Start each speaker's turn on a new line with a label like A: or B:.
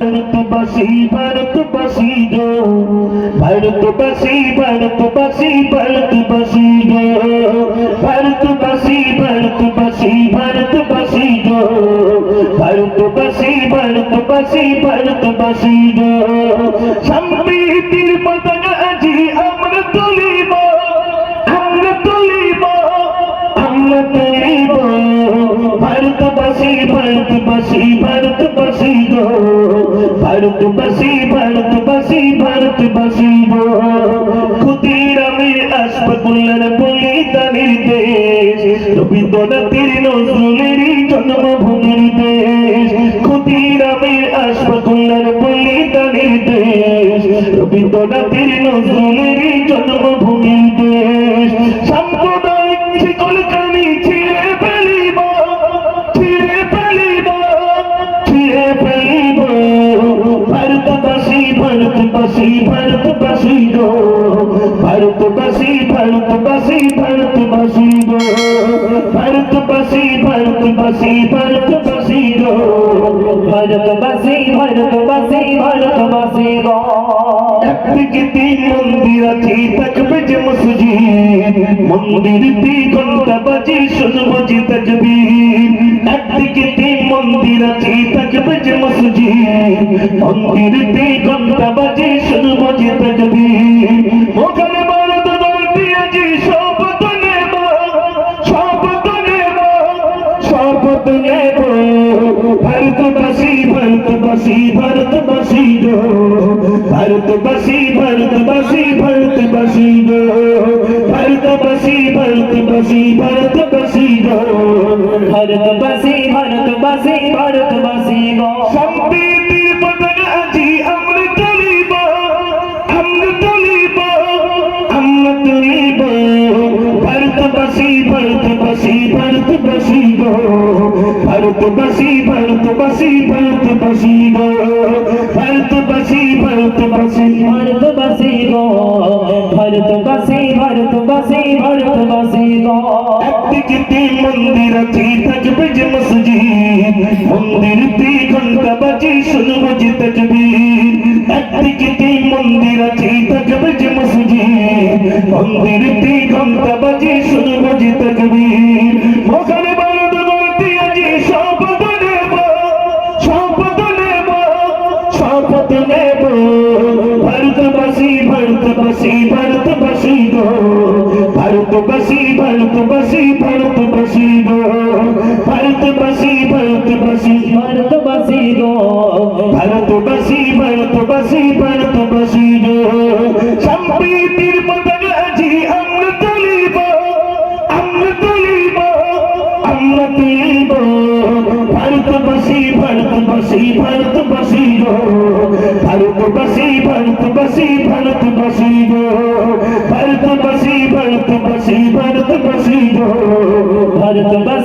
A: भारतवासी भारतवासी गो भारतवासी भारतवासी भारतवासी गो भारतवासी भारतवासी भारतवासी गो भारतवासी भारतवासी भारतवासी गो সম্প্রীতির পতাকা আজি আমরা তুলিব আমরা তুলিব আমরা তুলিব भारतवासी भारतवासी भारतवासी गो भारतवासी भारतवासी भारतवासी गो ক্ষুদিরামের আসফাকুল্লার বলিদানের দেশ রবীন্দ্রনাথের নজরুলেরই জন্মভূমির দেশ ক্ষুদিরামের আসফাকুল্লার বলিদানের দেশ রবীন্দ্রনাথের নজরুলেরই জন্মভূমির দেশ সাম্প্রদায়িক শিকলখানি ছিঁড়ে ফেলিব भारतवासी भारतवासी भारतवासी गो भारतवासी भारतवासी भारतवासी गो भारतवासी भारतवासी भारतवासी गो भारतवासी भारतवासी भारतवासी गो একদিকে তিন মন্দির আছে থাকবে যে মসজিদ মন্দির ঘন্টা বাজে শুনবো যে তাকবীর একদিকে তিন মন্দির আছে থাকবে যে মসজিদ মন্দির ঘন্টা বাজে শুনবো যে তাকবীর ওখানে ভারত বলতে আজি শপথ নেব শপথ নেব শপথ নেব भारतवासी भारतवासी भारतवासी गो भारतवासी भारतवासी भारतवासी गो भारतवासी भारतवासी भारतवासी गो भारतवासी भारतवासी भारतवासी गो সম্প্রীতির পতাকা আজি আমরা তুলিব আমরা তুলিব আমরা তুলিব भारतवासी भारतवासी भारतवासी गो भारतवासी भारतवासी भारतवासी गो भारतवासी भारतवासी भारतवासी गो भारतवासी भारतवासी भारतवासी गो একদিকে তিন মন্দির আছে থাকবে যে মসজিদ মন্দির ঘন্টা বাজে শুনবো যে তাকবীর একদিকে তিন মন্দির আছে থাকবে যে মসজিদ মন্দির ঘন্টা বাজে শুনবো যে তাকবীর ওখানে ভারত বলতে আজি শপথ নেব শপথ নেব শপথ নেব भारतवासी भारतवासी भारतवासी गो भारतवासी भारतवासी भारतवासी गो भारतवासी भारतवासी भारतवासी गो भारतवासी भारतवासी भारतवासी गो সম্প্রীতির পতাকা আজি আমরা তুলিব আমরা তুলিব আমরা তুলিব भारतवासी भारतवासी भारतवासी गो भारतवासी भारतवासी भारतवासी गो भारतवासी भारतवासी भारतवासी गो भारतवासी